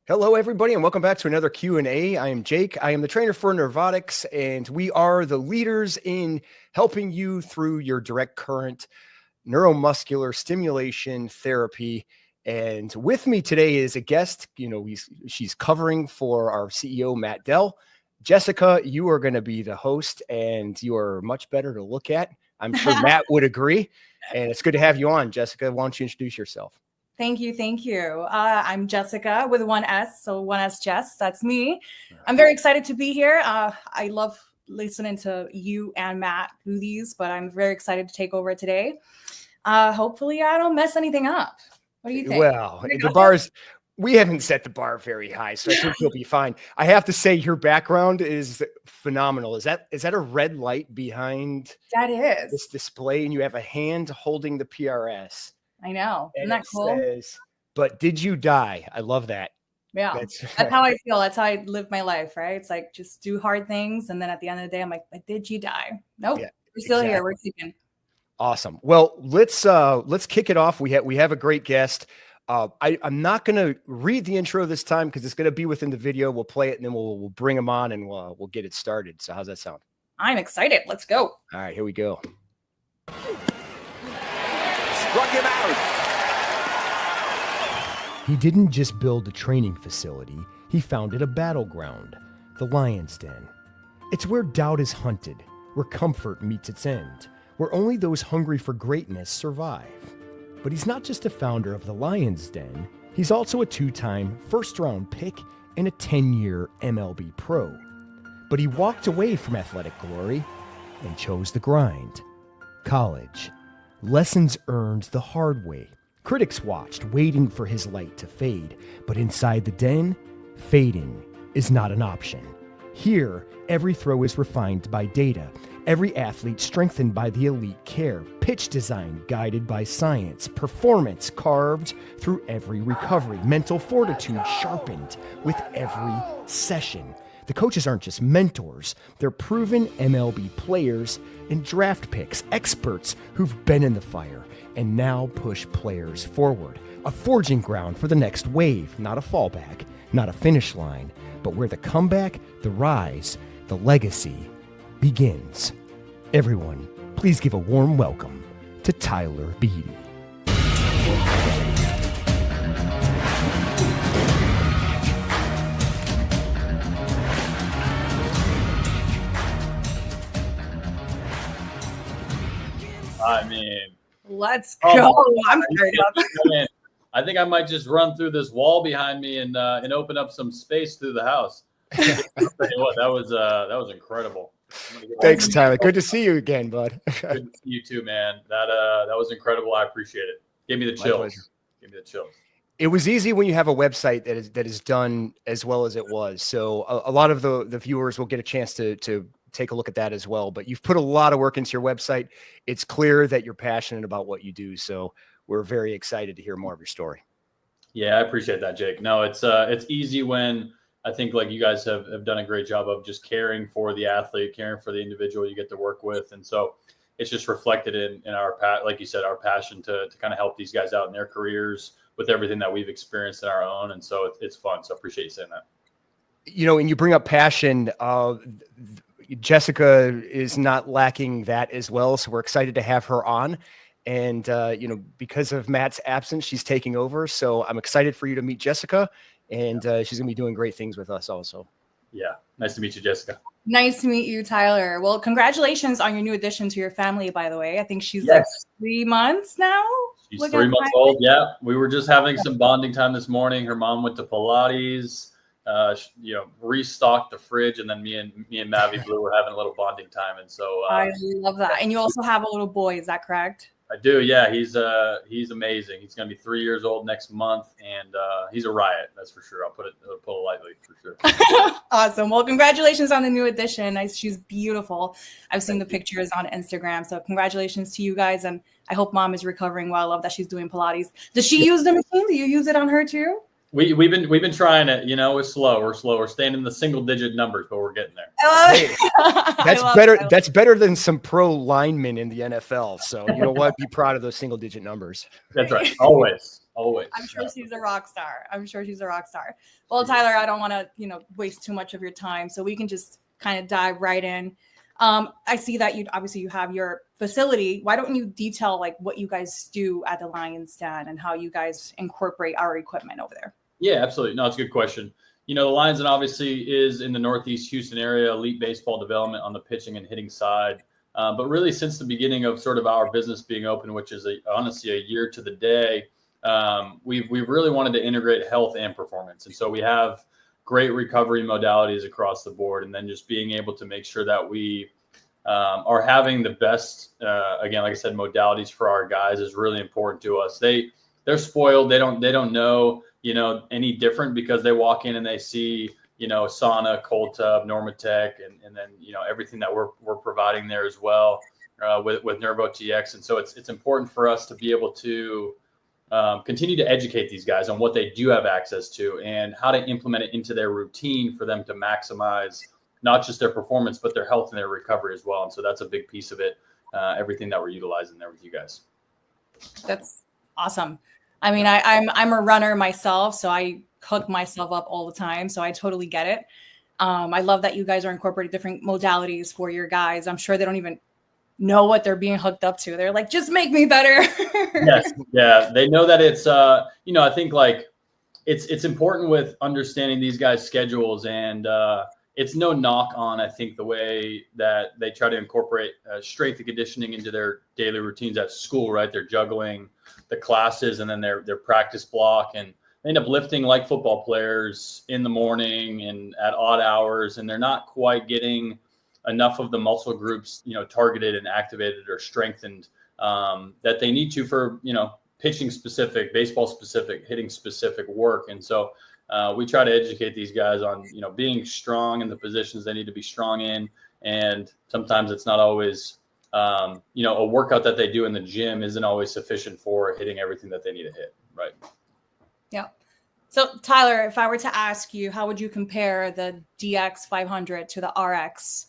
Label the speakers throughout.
Speaker 1: Hello, everybody, and welcome back to another Q&A. I am Jake. I am the trainer for NerveOTX, and we are the leaders in helping you through your direct current neuromuscular stimulation therapy. And with me today is a guest. She's covering for our CEO, Matt Dell. Jessica, you are going to be the host, and you are much better to look at. I'm sure Matt would agree. And it's good to have you on, Jessica. Why don't you introduce yourself?
Speaker 2: Thank you. Thank you. I'm Jessica with one S. So one S Jess, that's me. I'm very excited to be here. I love listening to you and Matt do these, but I'm very excited to take over today. Hopefully I don't mess anything up. What do you think?
Speaker 1: Well, the bars, we haven't set the bar very high, so I think you'll be fine. I have to say your background is phenomenal. Is that a red light behind
Speaker 2: that is
Speaker 1: this display, and you have a hand holding the PRS?
Speaker 2: I know.
Speaker 1: And
Speaker 2: isn't that cool?
Speaker 1: Says, but did you die? I love that.
Speaker 2: Yeah. That's how I feel. That's how I live my life, right? It's like just do hard things. And then at the end of the day, I'm like, but did you die? Nope. Yeah, we're still here. We're keeping.
Speaker 1: Awesome. Well, let's kick it off. We have a great guest. I'm not going to read the intro this time because it's going to be within the video. We'll play it and then we'll bring him on and we'll get it started. So how's that sound?
Speaker 2: I'm excited. Let's go.
Speaker 1: All right, here we go.
Speaker 3: Struck him out.
Speaker 1: He didn't just build a training facility. He founded a battleground, the Lion's Den. It's where doubt is hunted, where comfort meets its end, where only those hungry for greatness survive. But he's not just a founder of the Lion's Den. He's also a 2-time first-round pick and a 10-year MLB pro. But he walked away from athletic glory and chose the grind. College. Lessons earned the hard way. Critics watched, waiting for his light to fade. But inside the den, fading is not an option. Here, every throw is refined by data. Every athlete strengthened by the elite care. Pitch design guided by science. Performance carved through every recovery. Mental fortitude sharpened with every session. The coaches aren't just mentors. They're proven MLB players and draft picks, experts who've been in the fire and now push players forward. A forging ground for the next wave, not a fallback, not a finish line, but where the comeback, the rise, the legacy begins. Everyone, please give a warm welcome to Tyler Beede.
Speaker 4: I mean,
Speaker 2: let's go. I'm sorry about
Speaker 4: that. I think I might just run through this wall behind me and open up some space through the house. I'll tell you what, that was incredible.
Speaker 1: Thanks, Tyler. Good to see you again, bud.
Speaker 4: Good to see you too, man. That was incredible. I appreciate it. Give me the chills. Give me the chills.
Speaker 1: It was easy when you have a website that is done as well as it was. So a lot of the viewers will get a chance to take a look at that as well. But you've put a lot of work into your website. It's clear that you're passionate about what you do. So we're very excited to hear more of your story.
Speaker 4: Yeah, I appreciate that, Jake. No, it's easy when I think like you guys have done a great job of just caring for the athlete, caring for the individual you get to work with. And so it's just reflected in our, like you said, our passion to kind of help these guys out in their careers with everything that we've experienced in our own. And so it's fun. So I appreciate you saying that.
Speaker 1: And you bring up passion. Jessica is not lacking that as well. So we're excited to have her on. And, because of Matt's absence, she's taking over. So I'm excited for you to meet Jessica. And she's going to be doing great things with us also.
Speaker 4: Yeah. Nice to meet you, Jessica.
Speaker 2: Nice to meet you, Tyler. Well, congratulations on your new addition to your family, by the way. I think she's like 3 months now.
Speaker 4: She's 3 months old. Yeah. We were just having some bonding time this morning. Her mom went to Pilates. Restocked the fridge, and then me and Mavi Blue were having a little bonding time. And so
Speaker 2: I love that. And you also have a little boy, is that correct?
Speaker 4: I do. Yeah. He's amazing. He's going to be 3 years old next month, and he's a riot. That's for sure. I'll put it lightly, for sure.
Speaker 2: Awesome. Well, congratulations on the new addition. She's beautiful. I've seen the pictures on Instagram. So congratulations to you guys. And I hope mom is recovering well. I love that she's doing Pilates. Does she use the machine? Do you use it on her too?
Speaker 4: We've been trying it. We're slow. We're staying in the single digit numbers, but we're getting there.
Speaker 1: That's better. That's better than some pro linemen in the NFL. So you know what? Be proud of those single digit numbers.
Speaker 4: That's right. Always.
Speaker 2: I'm sure she's a rock star. Well, Tyler, I don't want to, waste too much of your time, so we can just kind of dive right in. I see that you have your facility. Why don't you detail like what you guys do at the Lions Den and how you guys incorporate our equipment over there?
Speaker 4: Yeah, absolutely. No, it's a good question. The Lions Den obviously is in the Northeast Houston area, elite baseball development on the pitching and hitting side. But really since the beginning of sort of our business being open, which is honestly a year to the day, we've really wanted to integrate health and performance. And so we have great recovery modalities across the board, and then just being able to make sure that we are having the best, again, like I said, modalities for our guys is really important to us. They're spoiled. They don't know, any different because they walk in and they see, sauna, cold tub, Normatec, and then, everything that we're providing there as well with NerveOTX. And so it's important for us to be able to continue to educate these guys on what they do have access to and how to implement it into their routine for them to maximize not just their performance, but their health and their recovery as well. And so that's a big piece of it, everything that we're utilizing there with you guys.
Speaker 2: That's awesome. I mean, I'm a runner myself, so I hook myself up all the time. So I totally get it. I love that you guys are incorporating different modalities for your guys. I'm sure they don't even know what they're being hooked up to. They're like, just make me better.
Speaker 4: Yes. Yeah. They know that it's, I think like it's important with understanding these guys' schedules, and it's no knock on, I think, the way that they try to incorporate strength and conditioning into their daily routines at school, right? They're juggling the classes and then their practice block, and they end up lifting like football players in the morning and at odd hours, and they're not quite getting enough of the muscle groups, targeted and activated or strengthened that they need to for, pitching specific, baseball specific, hitting specific work. And so we try to educate these guys on, being strong in the positions they need to be strong in. And sometimes it's not always, a workout that they do in the gym isn't always sufficient for hitting everything that they need to hit. Right.
Speaker 2: Yeah. So Tyler, if I were to ask you, how would you compare the DX 500 to the RX?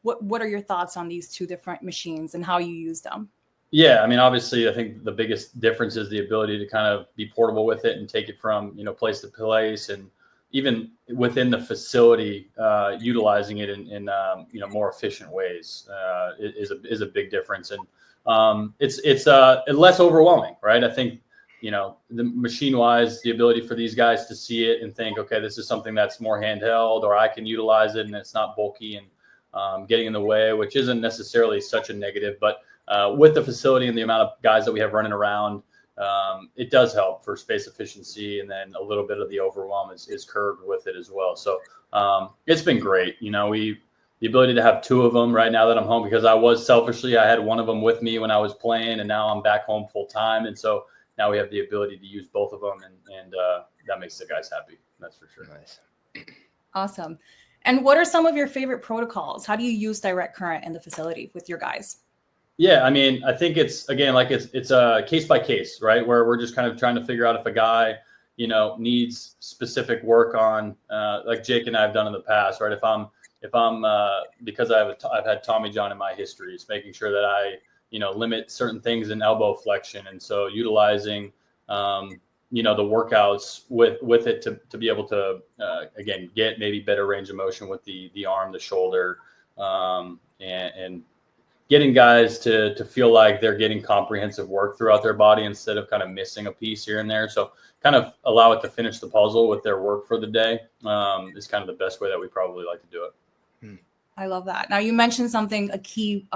Speaker 2: What are your thoughts on these two different machines and how you use them?
Speaker 4: Yeah, I mean, obviously, I think the biggest difference is the ability to kind of be portable with it and take it from, place to place, and even within the facility, utilizing it in more efficient ways is a big difference, and it's less overwhelming, right? I think the machine wise, the ability for these guys to see it and think, okay, this is something that's more handheld, or I can utilize it and it's not bulky and getting in the way, which isn't necessarily such a negative, but with the facility and the amount of guys that we have running around, it does help for space efficiency, and then a little bit of the overwhelm is curbed with it as well. So it's been great. The ability to have two of them right now that I'm home, because I had one of them with me when I was playing, and now I'm back home full time. And so now we have the ability to use both of them, and that makes the guys happy. That's for sure.
Speaker 1: Nice.
Speaker 2: Awesome. And what are some of your favorite protocols? How do you use direct current in the facility with your guys?
Speaker 4: Yeah, I mean, I think it's a case by case, right? Where we're just kind of trying to figure out if a guy, needs specific work on, like Jake and I have done in the past, right? If I'm because I've had Tommy John in my history, it's making sure that I, limit certain things in elbow flexion, and so utilizing, the workouts with it to be able to again get maybe better range of motion with the arm, the shoulder, and getting guys to feel like they're getting comprehensive work throughout their body instead of kind of missing a piece here and there. So kind of allow it to finish the puzzle with their work for the day is kind of the best way that we probably like to do it.
Speaker 2: I love that. Now you mentioned a key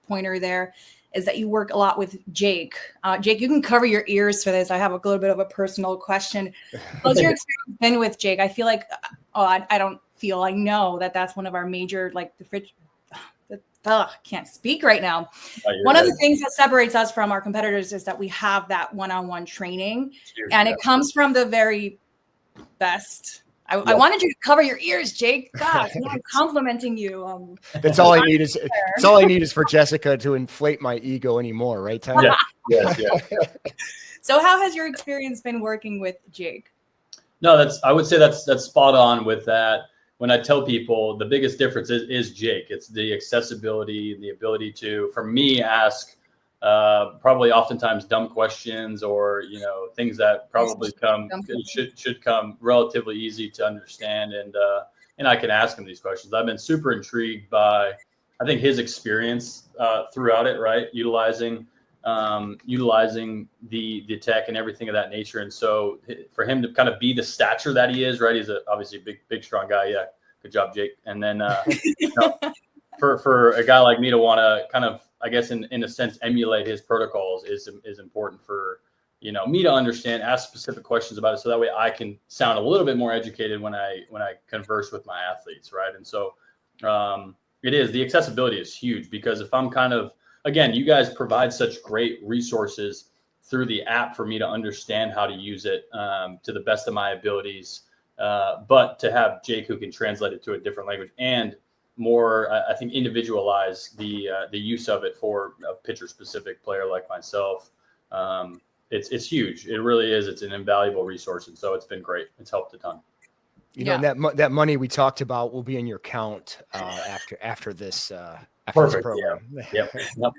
Speaker 2: pointer there is that you work a lot with Jake. Jake, you can cover your ears for this. I have a little bit of a personal question. How's your experience been with Jake? I feel like, I know that's one of our major, can't speak right now. One of the things that separates us from our competitors is that we have that one-on-one training, and it comes from the very best. I wanted you to cover your ears, Jake. God, I'm complimenting you.
Speaker 1: That's all I need is it's all I need is for Jessica to inflate my ego anymore, right, Tyler?
Speaker 4: Yeah.
Speaker 2: So how has your experience been working with Jake?
Speaker 4: No, I would say that's spot on with that. When I tell people the biggest difference is Jake. It's the accessibility, the ability to, for me, ask probably oftentimes dumb questions, or things that probably should come relatively easy to understand, and I can ask him these questions. I've been super intrigued by, I think, his experience throughout it, right? Utilizing the tech and everything of that nature. And so for him to kind of be the stature that he is, right? He's obviously a big, strong guy. Yeah. Good job, Jake. And then for a guy like me to want to kind of, I guess, in a sense, emulate his protocols is important for, me to understand, ask specific questions about it. So that way I can sound a little bit more educated when I converse with my athletes. Right. And so the accessibility is huge, because if I'm kind of, again, you guys provide such great resources through the app for me to understand how to use it to the best of my abilities. But to have Jake who can translate it to a different language and more, I think, individualize the use of it for a pitcher-specific player like myself, it's huge. It really is. It's an invaluable resource, and so it's been great. It's helped a ton.
Speaker 1: And that money we talked about will be in your account after this.
Speaker 4: Perfect.
Speaker 1: Program.
Speaker 4: Yep.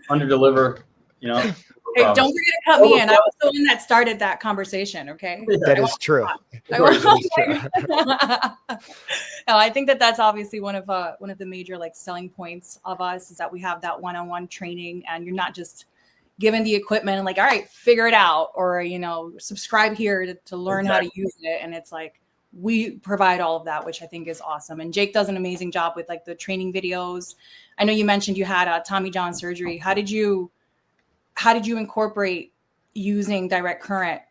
Speaker 4: Under deliver.
Speaker 2: Hey, don't forget to cut me in. I was the one that started that conversation. Okay.
Speaker 1: That is true.
Speaker 2: No, I think that's obviously one of the major selling points of us, is that we have that one-on-one training, and you're not just given the equipment and all right, figure it out, or subscribe here to learn how to use it. And it's we provide all of that, which I think is awesome. And Jake does an amazing job with the training videos. I know you mentioned you had a Tommy John surgery. How did you incorporate using direct current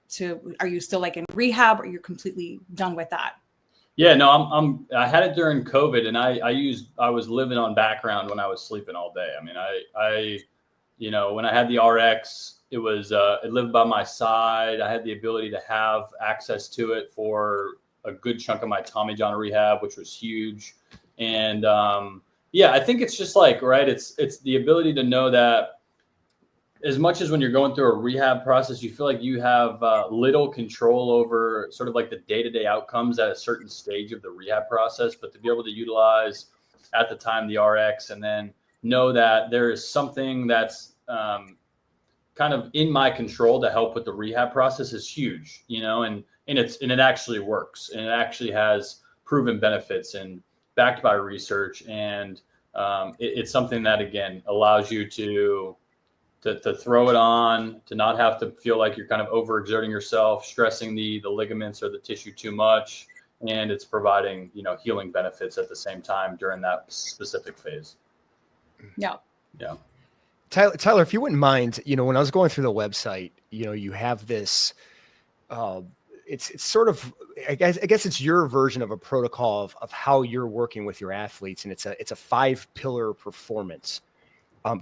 Speaker 2: are you still in rehab, or you're completely done with that?
Speaker 4: Yeah, no, I had it during COVID, and I was living on background when I was sleeping all day. I mean, I when I had the RX, it lived by my side. I had the ability to have access to it for a good chunk of my Tommy John rehab, which was huge. And I think it's just right. It's the ability to know that, as much as when you're going through a rehab process, you feel like you have little control over sort of the day-to-day outcomes at a certain stage of the rehab process, but to be able to utilize at the time the RX, and then know that there is something that's kind of in my control to help with the rehab process is huge, and it actually works, and it actually has proven benefits and backed by research. And it's something that, again, allows you to throw it on, to not have to feel like you're kind of overexerting yourself, stressing the ligaments or the tissue too much. And it's providing, healing benefits at the same time during that specific phase.
Speaker 2: Yeah.
Speaker 4: Yeah.
Speaker 1: Tyler, if you wouldn't mind, when I was going through the website, you have this, it's sort of, I guess it's your version of a protocol of how you're working with your athletes. And it's a 5-pillar performance.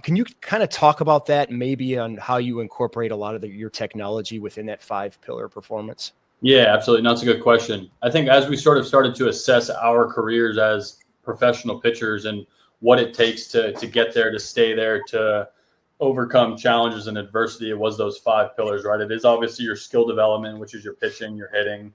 Speaker 1: Can you kind of talk about that, maybe on how you incorporate a lot of your technology within that 5-pillar performance?
Speaker 4: Yeah, absolutely. No, that's a good question. I think as we sort of started to assess our careers as professional pitchers and what it takes to get there, to stay there, to overcome challenges and adversity, it was those 5 pillars, right? It is obviously your skill development, which is your pitching, your hitting.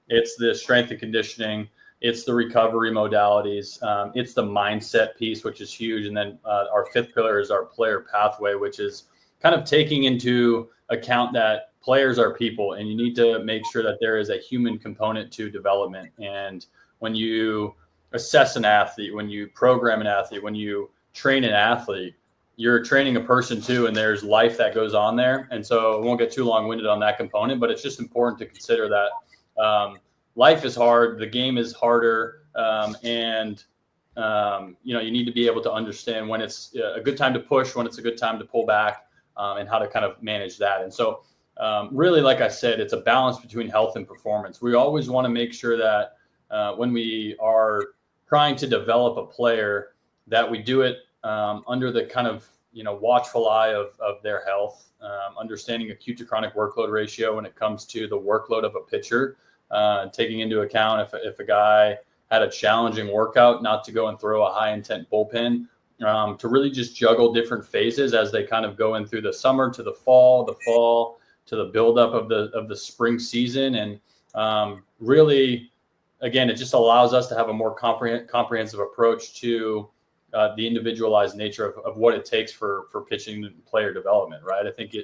Speaker 4: It's the strength and conditioning. It's the recovery modalities. It's the mindset piece, which is huge. And then our 5th pillar is our player pathway, which is kind of taking into account that players are people, and you need to make sure that there is a human component to development. And when you assess an athlete, when you program an athlete, when you train an athlete, you're training a person too, and there's life that goes on there. And so I won't get too long-winded on that component, but it's just important to consider that life is hard, the game is harder, and you need to be able to understand when it's a good time to push, when it's a good time to pull back, and how to kind of manage that. And so really, like I said, it's a balance between health and performance. We always want to make sure that when we are trying to develop a player, that we do it under the kind of watchful eye of their health, understanding acute to chronic workload ratio when it comes to the workload of a pitcher, taking into account if a guy had a challenging workout, not to go and throw a high intent bullpen, to really just juggle different phases as they kind of go in through the summer to the fall to the buildup of the spring season. And really, again, it just allows us to have a more comprehensive approach to the individualized nature of what it takes for pitching player development, right? I think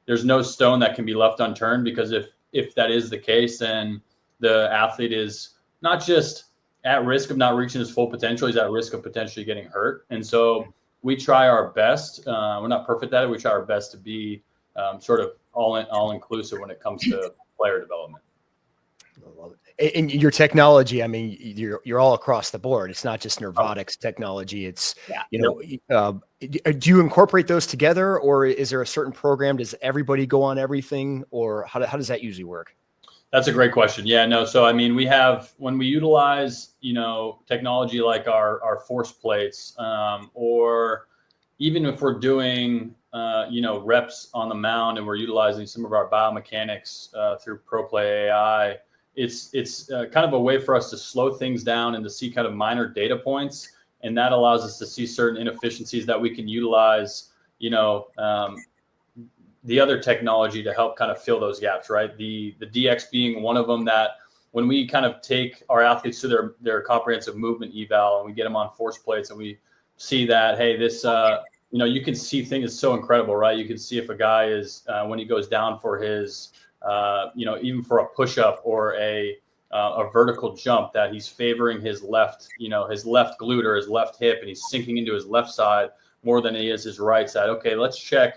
Speaker 4: there's no stone that can be left unturned, because if that is the case, then the athlete is not just at risk of not reaching his full potential, he's at risk of potentially getting hurt. And so we try our best. We're not perfect at it. We try our best to be sort of all inclusive when it comes to player development.
Speaker 1: I love it. And your technology, I mean, you're all across the board. It's not just NerveOTX technology. It's, do you incorporate those together, or is there a certain program? Does everybody go on everything, or how does that usually work?
Speaker 4: That's a great question. Yeah, no. So, I mean, when we utilize, technology like our force plates, or even if we're doing, reps on the mound and we're utilizing some of our biomechanics through ProPlay AI, it's kind of a way for us to slow things down and to see kind of minor data points. And that allows us to see certain inefficiencies that we can utilize, the other technology to help kind of fill those gaps, right? The DX being one of them, that when we kind of take our athletes to their comprehensive movement eval and we get them on force plates and we see that, hey, this, you can see things, it's so incredible, right? You can see if a guy is, when he goes down for his, even for a push-up or a vertical jump, that he's favoring his left glute or his left hip, and he's sinking into his left side more than he is his right side. Okay, let's check.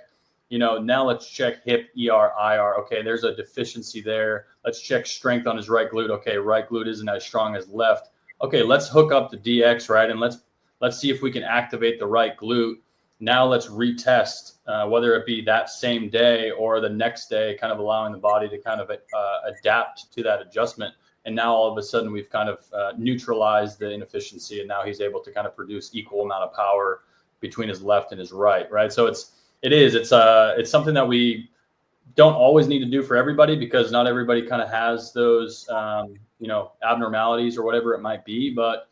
Speaker 4: Now let's check hip, ER, IR. Okay, there's a deficiency there. Let's check strength on his right glute. Okay, right glute isn't as strong as left. Okay, let's hook up the DX, right? And let's see if we can activate the right glute. Now let's retest, whether it be that same day or the next day, kind of allowing the body to kind of adapt to that adjustment. And now all of a sudden we've kind of neutralized the inefficiency, and now he's able to kind of produce equal amount of power between his left and his right, right? So it's something that we don't always need to do for everybody, because not everybody kind of has those, abnormalities or whatever it might be. But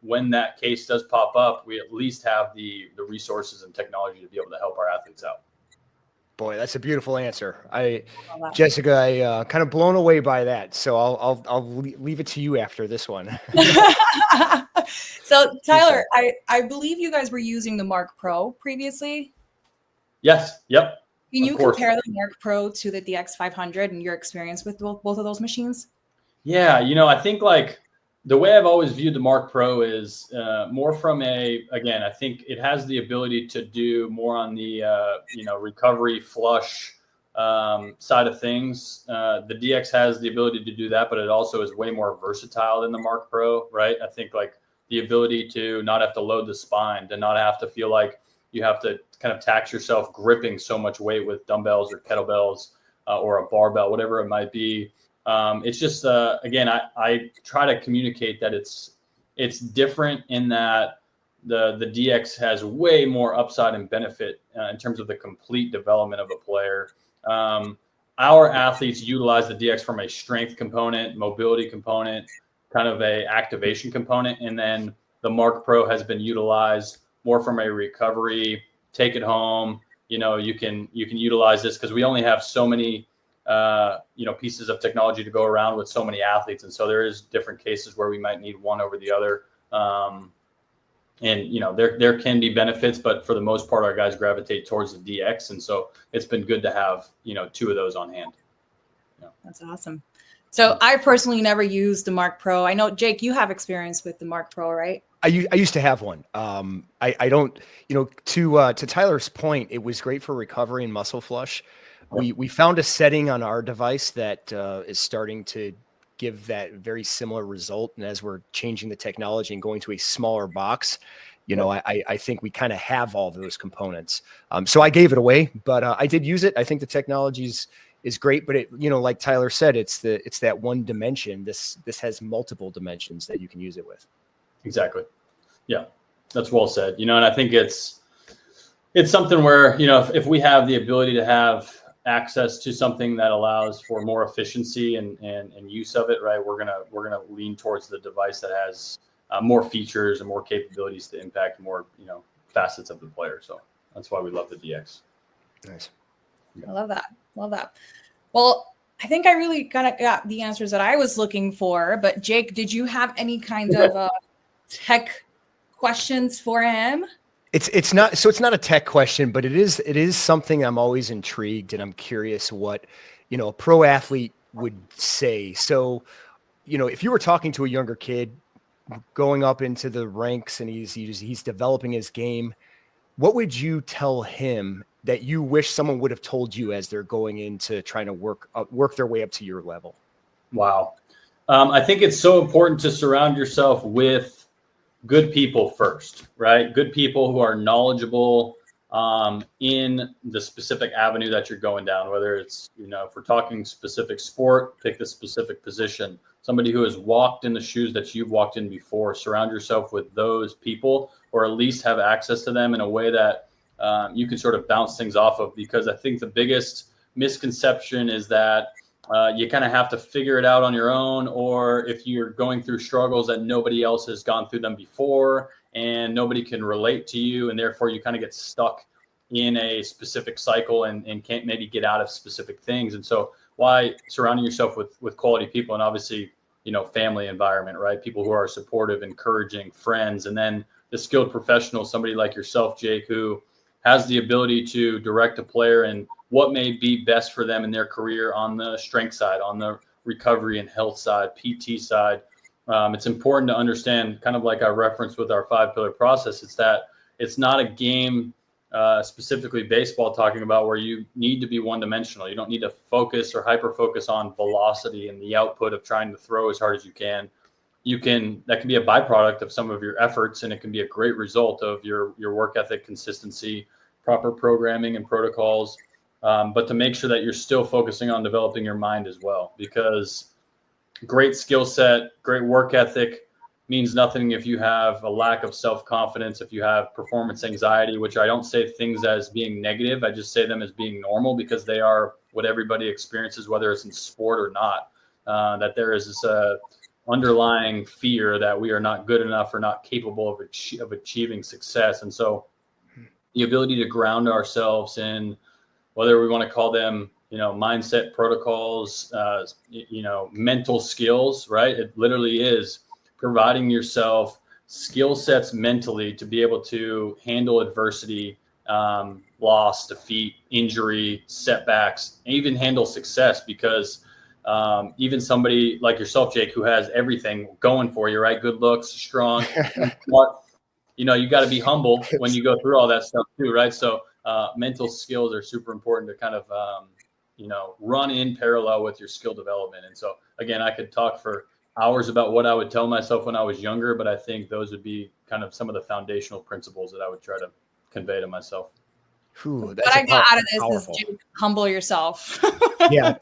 Speaker 4: when that case does pop up, we at least have the resources and technology to be able to help our athletes out.
Speaker 1: Boy, that's a beautiful answer. Jessica, I kind of blown away by that. So I'll leave it to you after this one.
Speaker 2: So Tyler, I believe you guys were using the Mark Pro previously.
Speaker 4: Yes. Yep.
Speaker 2: Can you compare the Mark Pro to the DX500 and your experience with both of those machines? Yeah,
Speaker 4: I think like the way I've always viewed the Mark Pro is more from I think it has the ability to do more on the, recovery flush side of things. The DX has the ability to do that, but it also is way more versatile than the Mark Pro, right? I think like the ability to not have to load the spine, to not have to feel like you have to kind of tax yourself gripping so much weight with dumbbells or kettlebells or a barbell, whatever it might be. It's just, I try to communicate that it's different in that the DX has way more upside and benefit in terms of the complete development of a player. Our athletes utilize the DX from a strength component, mobility component, kind of a activation component. And then the Mark Pro has been utilized more from a recovery, take it home. You can utilize this because we only have so many, pieces of technology to go around with so many athletes. And so there is different cases where we might need one over the other. There can be benefits, but for the most part, our guys gravitate towards the DX. And so it's been good to have, two of those on hand. Yeah.
Speaker 2: That's awesome. So I personally never used the Mark Pro. I know, Jake, you have experience with the Mark Pro, right?
Speaker 1: I used to have one. I don't, to Tyler's point, it was great for recovery and muscle flush. We found a setting on our device that is starting to give that very similar result. And as we're changing the technology and going to a smaller box, I think we kind of have all those components. So I gave it away, but I did use it. I think the technology is great, but it, like Tyler said, it's that one dimension. This has multiple dimensions that you can use it with.
Speaker 4: Exactly. Yeah, that's well said. And I think it's something where, if we have the ability to have access to something that allows for more efficiency and use of it, right, we're gonna lean towards the device that has more features and more capabilities to impact more, facets of the player. So that's why we love the DX.
Speaker 1: Nice.
Speaker 2: I love that. Well, I think I really kind of got the answers that I was looking for. But Jake, did you have any kind of tech questions for him?
Speaker 1: It's not a tech question, but it is something I'm always intrigued, and I'm curious what, a pro athlete would say. So, if you were talking to a younger kid going up into the ranks and he's developing his game, what would you tell him that you wish someone would have told you as they're going into trying to work their way up to your level?
Speaker 4: Wow. I think it's so important to surround yourself with good people first, right? Good people who are knowledgeable in the specific avenue that you're going down, whether it's, if we're talking specific sport, pick the specific position. Somebody who has walked in the shoes that you've walked in before. Surround yourself with those people, or at least have access to them in a way that you can sort of bounce things off of. Because I think the biggest misconception is that you kind of have to figure it out on your own, or if you're going through struggles that nobody else has gone through them before and nobody can relate to you, and therefore you kind of get stuck in a specific cycle and can't maybe get out of specific things. And so why surrounding yourself with quality people, and obviously, family environment, right? People who are supportive, encouraging, friends, and then the skilled professional, somebody like yourself, Jake, who has the ability to direct a player and what may be best for them in their career on the strength side, on the recovery and health side, PT side. It's important to understand, kind of like I referenced with our 5-pillar process, it's that it's not a game, specifically baseball, talking about where you need to be one-dimensional. You don't need to focus or hyper-focus on velocity and the output of trying to throw as hard as you can. That can be a byproduct of some of your efforts, and it can be a great result of your work ethic, consistency, proper programming and protocols. But to make sure that you're still focusing on developing your mind as well, because great skill set, great work ethic means nothing if you have a lack of self-confidence, if you have performance anxiety, which I don't say things as being negative. I just say them as being normal, because they are what everybody experiences, whether it's in sport or not, that there is this underlying fear that we are not good enough or not capable of achieving success. And so the ability to ground ourselves in, whether we want to call them, mindset protocols, mental skills, right? It literally is providing yourself skill sets mentally to be able to handle adversity, loss, defeat, injury, setbacks, and even handle success. Because even somebody like yourself, Jake, who has everything going for you, right? Good looks, strong, smart, you got to be humble when you go through all that stuff too, right? So mental skills are super important to kind of, run in parallel with your skill development. And so, again, I could talk for hours about what I would tell myself when I was younger, but I think those would be kind of some of the foundational principles that I would try to convey to myself.
Speaker 1: Ooh,
Speaker 2: what I got out of this is to humble yourself.
Speaker 1: Yeah,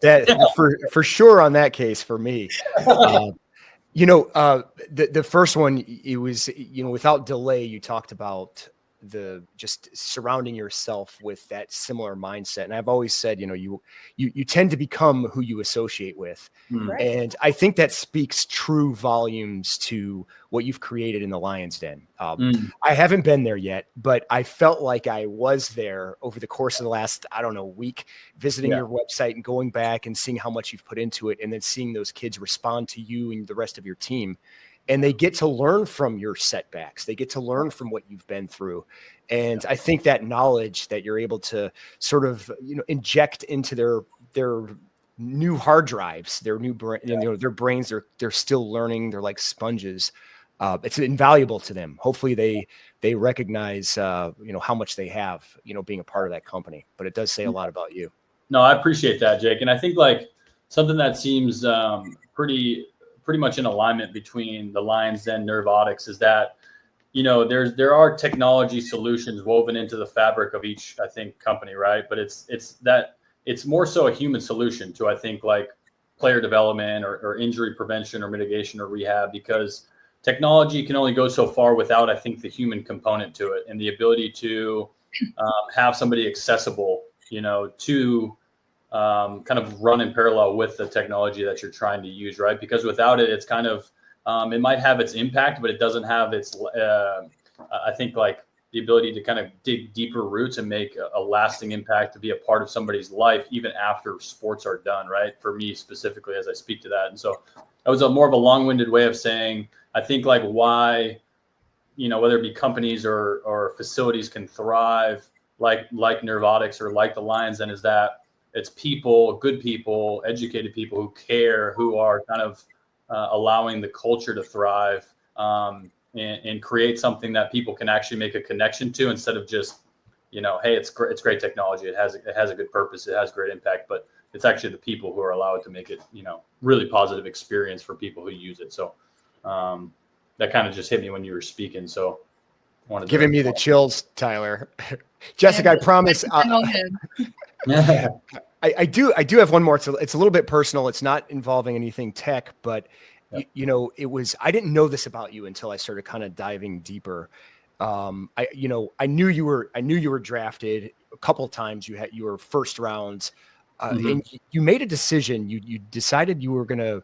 Speaker 1: for sure on that case for me. The first one, it was, without delay, you talked about just surrounding yourself with that similar mindset. And I've always said, you tend to become who you associate with.
Speaker 2: Right.
Speaker 1: And I think that speaks true volumes to what you've created in the Lion's Den. I haven't been there yet, but I felt like I was there over the course of the last, week, visiting your website and going back and seeing how much you've put into it, and then seeing those kids respond to you and the rest of your team. And they get to learn from your setbacks. They get to learn from what you've been through. And I think that knowledge that you're able to sort of, inject into their new hard drives, their new brain, their brains, they're still learning. They're like sponges. It's invaluable to them. Hopefully they recognize, how much they have, being a part of that company. But it does say a lot about you. No,
Speaker 4: I appreciate that, Jake. And I think like something that seems pretty much in alignment between the Lion's Den, NerveOTX, is that, there are technology solutions woven into the fabric of each, I think, company, right? But it's more so a human solution to, I think, like player development or injury prevention or mitigation or rehab, because technology can only go so far without, I think, the human component to it, and the ability to have somebody accessible, to kind of run in parallel with the technology that you're trying to use, right? Because without it, it's kind of, it might have its impact, but it doesn't have its, I think, like the ability to kind of dig deeper roots and make a lasting impact, to be a part of somebody's life, even after sports are done, right? For me specifically, as I speak to that. And so that was a more of a long-winded way of saying, I think like why, whether it be companies or facilities can thrive like NerveOTX or like the Lions, then is that it's people, good people, educated people who care, who are kind of allowing the culture to thrive, and create something that people can actually make a connection to, instead of just, hey, it's great technology. It has a good purpose. It has great impact, but it's actually the people who are allowed to make it, really positive experience for people who use it. So that kind of just hit me when you were speaking. So
Speaker 1: giving me the chills, Tyler. Jessica, I promise. I do have one more. It's a little bit personal. It's not involving anything tech, but I didn't know this about you until I started kind of diving deeper. I knew you were drafted a couple of times. You were first rounds, and you made a decision. You decided you were going to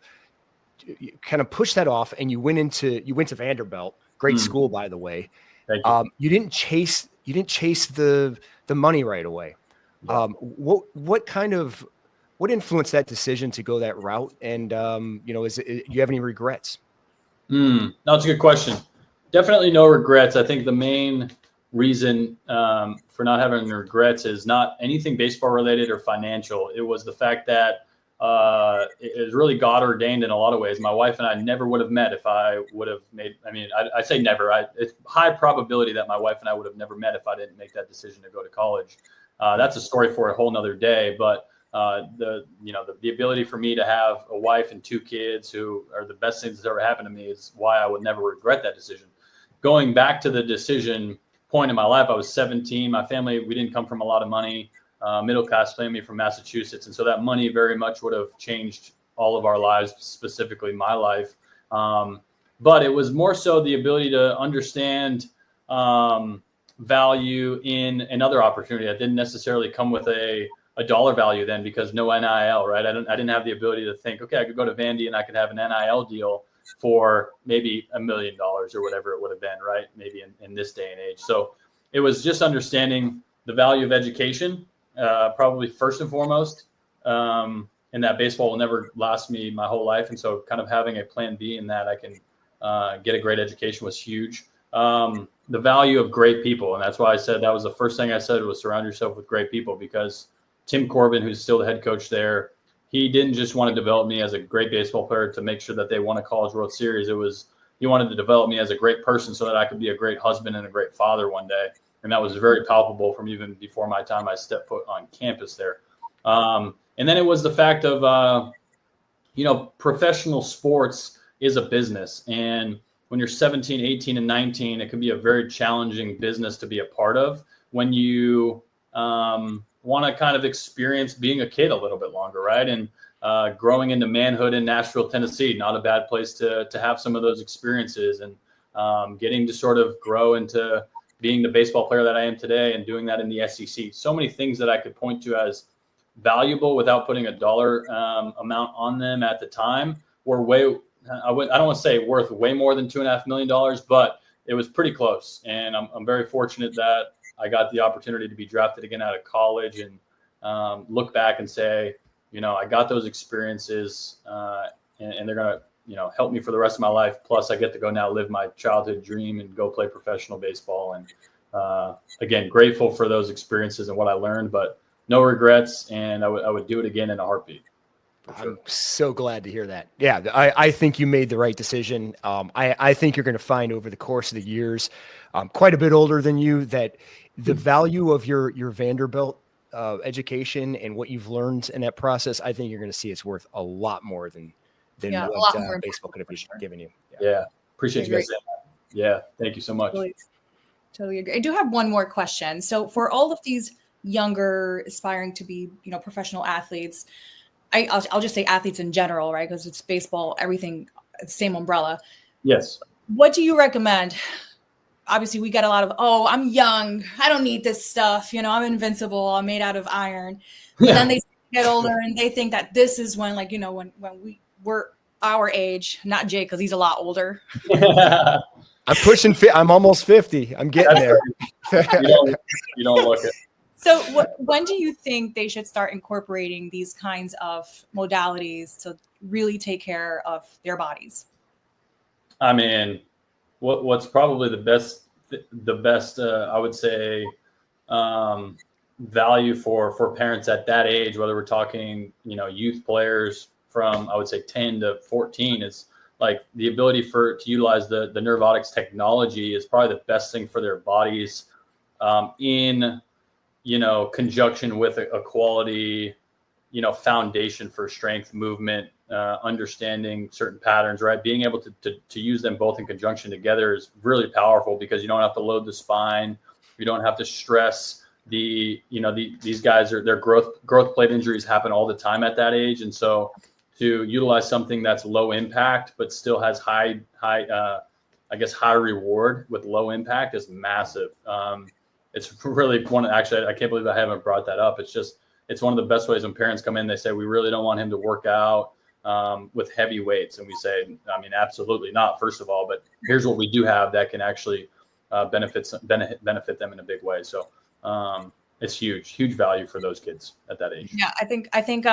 Speaker 1: kind of push that off, and you went to Vanderbilt, great school, by the way.
Speaker 4: Thank you.
Speaker 1: You didn't chase the money right away. Yeah. What influenced that decision to go that route? And, do you have any regrets?
Speaker 4: No, it's a good question. Definitely no regrets. I think the main reason for not having regrets is not anything baseball related or financial. It was the fact that it is really God ordained in a lot of ways. My wife and I never would have met if I would have made, I say never, it's high probability that my wife and I would have never met if I didn't make that decision to go to college. That's a story for a whole nother day, but the ability for me to have a wife and 2 kids who are the best things that's ever happened to me is why I would never regret that decision. Going back to the decision point in my life, I was 17. My family, we didn't come from a lot of money, middle class family from Massachusetts. And so that money very much would have changed all of our lives, specifically my life. But it was more so the ability to understand value in another opportunity that didn't necessarily come with a dollar value then, because no NIL, right? I didn't have the ability to think, okay, I could go to Vandy and I could have an NIL deal for maybe $1 million or whatever it would have been, right? Maybe in this day and age. So it was just understanding the value of education, probably first and foremost, and that baseball will never last me my whole life. And so kind of having a plan B in that I can get a great education was huge. The value of great people. And that's why I said that was the first thing I said, was surround yourself with great people, because Tim Corbin, who's still the head coach there, he didn't just want to develop me as a great baseball player to make sure that they won a College World Series. He wanted to develop me as a great person so that I could be a great husband and a great father one day. And that was very palpable from even before my time I stepped foot on campus there. And then it was the fact of, professional sports is a business. And when you're 17, 18, and 19, it can be a very challenging business to be a part of when you want to kind of experience being a kid a little bit longer, right? And growing into manhood in Nashville, Tennessee, not a bad place to have some of those experiences, and getting to sort of grow into being the baseball player that I am today and doing that in the SEC. So many things that I could point to as valuable without putting a dollar amount on them at the time were I don't want to say worth way more than $2.5 million, but it was pretty close. And I'm very fortunate that I got the opportunity to be drafted again out of college, and look back and say, I got those experiences, and they're going to, help me for the rest of my life. Plus I get to go now live my childhood dream and go play professional baseball. And again, grateful for those experiences and what I learned, but no regrets. And I would do it again in a heartbeat. Sure.
Speaker 1: I'm so glad to hear that. Yeah, I think you made the right decision. I think you're going to find over the course of the years, quite a bit older than you, that the value of your Vanderbilt education and what you've learned in that process, I think you're going to see it's worth a lot more than what baseball could have given you.
Speaker 4: Yeah. Appreciate you guys saying that. Yeah. Thank you so much.
Speaker 2: Totally agree. I do have one more question. So for all of these younger aspiring to be, professional athletes, I'll just say athletes in general, right? Because it's baseball, everything, same umbrella.
Speaker 4: Yes.
Speaker 2: What do you recommend? Obviously, we get a lot of, I'm young, I don't need this stuff. I'm invincible, I'm made out of iron. But then they get older and they think that this is when, when we were our age, not Jay, because he's a lot older.
Speaker 1: I'm pushing. I'm almost 50. I'm getting there.
Speaker 4: You don't look it.
Speaker 2: So when do you think they should start incorporating these kinds of modalities to really take care of their bodies?
Speaker 4: I mean, what's probably the best I would say value for parents at that age, whether we're talking, youth players from, I would say 10 to 14, is like the ability to utilize the NerveOTX technology is probably the best thing for their bodies, in conjunction with a quality, foundation for strength, movement, understanding certain patterns, right? Being able to use them both in conjunction together is really powerful, because you don't have to load the spine. You don't have to stress these guys their growth plate injuries happen all the time at that age. And so to utilize something that's low impact, but still has high reward with low impact is massive. It's really actually, I can't believe I haven't brought that up. It's one of the best ways when parents come in, they say, we really don't want him to work out with heavy weights. And we say, I mean, absolutely not, first of all, but here's what we do have that can actually benefit them in a big way. So it's huge value for those kids at that age.
Speaker 2: Yeah, I think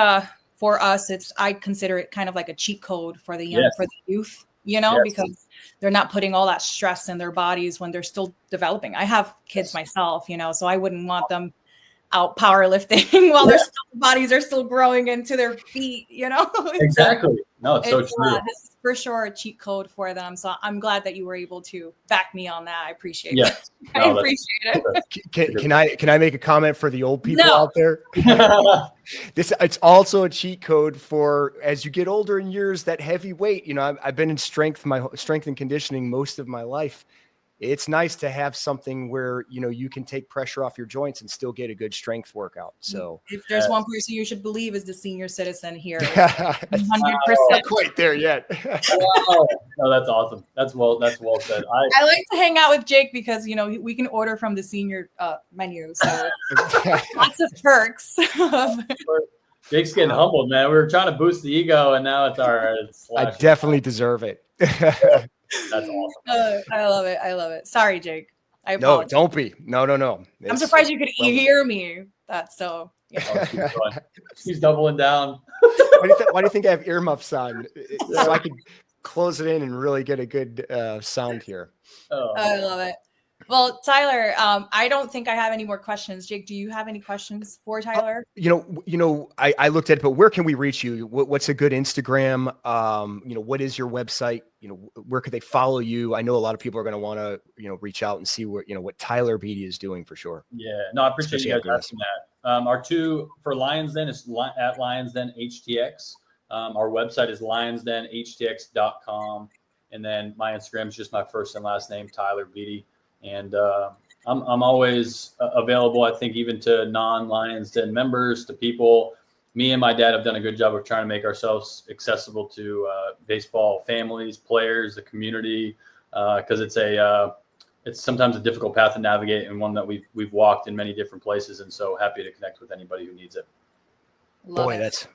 Speaker 2: for us, I consider it kind of like a cheat code for the youth, because they're not putting all that stress in their bodies when they're still developing. I have kids myself, so I wouldn't want them out powerlifting while their bodies are still growing into their feet,
Speaker 4: Exactly. No, it's so true.
Speaker 2: This is for sure a cheat code for them. So I'm glad that you were able to back me on that. I appreciate it. I appreciate it.
Speaker 1: Can I make a comment for the old people out there? It's also a cheat code for, as you get older in years, that heavy weight. I've been in strength and conditioning most of my life. It's nice to have something where, you can take pressure off your joints and still get a good strength workout. So
Speaker 2: if there's one person you should believe is the senior citizen here.
Speaker 1: 100%. Not quite there yet.
Speaker 4: Wow. No, that's awesome. That's well said.
Speaker 2: I like to hang out with Jake because, we can order from the senior menu. So lots of perks.
Speaker 4: Jake's getting humbled, man. We were trying to boost the ego, and now it's all right.
Speaker 1: I definitely deserve it.
Speaker 4: That's awesome.
Speaker 2: I love it. Sorry, Jake. I apologize.
Speaker 1: No, don't be. No.
Speaker 2: I'm surprised you could hear me. That's so. Yeah.
Speaker 4: She's doubling down.
Speaker 1: Why do you think I have earmuffs on? So I could close it in and really get a good sound here.
Speaker 2: Oh. I love it. Well, Tyler, I don't think I have any more questions. Jake, do you have any questions for Tyler?
Speaker 1: I looked at it, but where can we reach you? What's a good Instagram? What is your website? Where could they follow you? I know a lot of people are going to want to, reach out and see what Tyler Beede is doing for sure.
Speaker 4: Yeah, no, I appreciate you guys asking that. Our two for Lions Den is at Lions Den HTX. Our website is lionsdenhtx.com. And then my Instagram is just my first and last name, Tyler Beede. And I'm always available, I think, even to non-Lions Den members, to people. Me and my dad have done a good job of trying to make ourselves accessible to baseball families, players, the community, because it's sometimes a difficult path to navigate, and one that we've walked in many different places. And so happy to connect with anybody who needs it.
Speaker 1: Boy, that's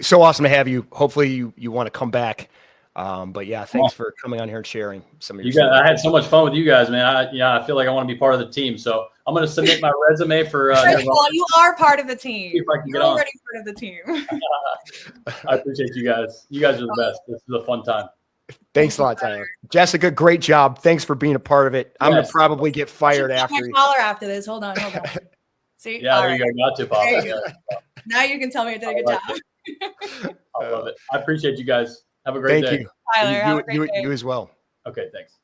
Speaker 1: so awesome to have you. Hopefully you want to come back. But yeah, thanks for coming on here and sharing some of your stuff.
Speaker 4: I had so much fun with you guys, man. I feel like I want to be part of the team. So I'm going to submit my resume for.
Speaker 2: First of all, you are part of the team. You're already part of the team.
Speaker 4: I appreciate you guys. You guys are the best. This is a fun time.
Speaker 1: Thanks a lot, Tyler. Jessica, great job. Thanks for being a part of it. I'm going to probably get fired after.
Speaker 2: My collar after this. Hold on. See?
Speaker 4: Yeah, there you go. Got to, Pop.
Speaker 2: Now you can tell me I did a good job.
Speaker 4: I love it. I appreciate you guys. Have a great day.
Speaker 1: Thank you.
Speaker 2: Tyler,
Speaker 1: you as well.
Speaker 4: Okay, thanks.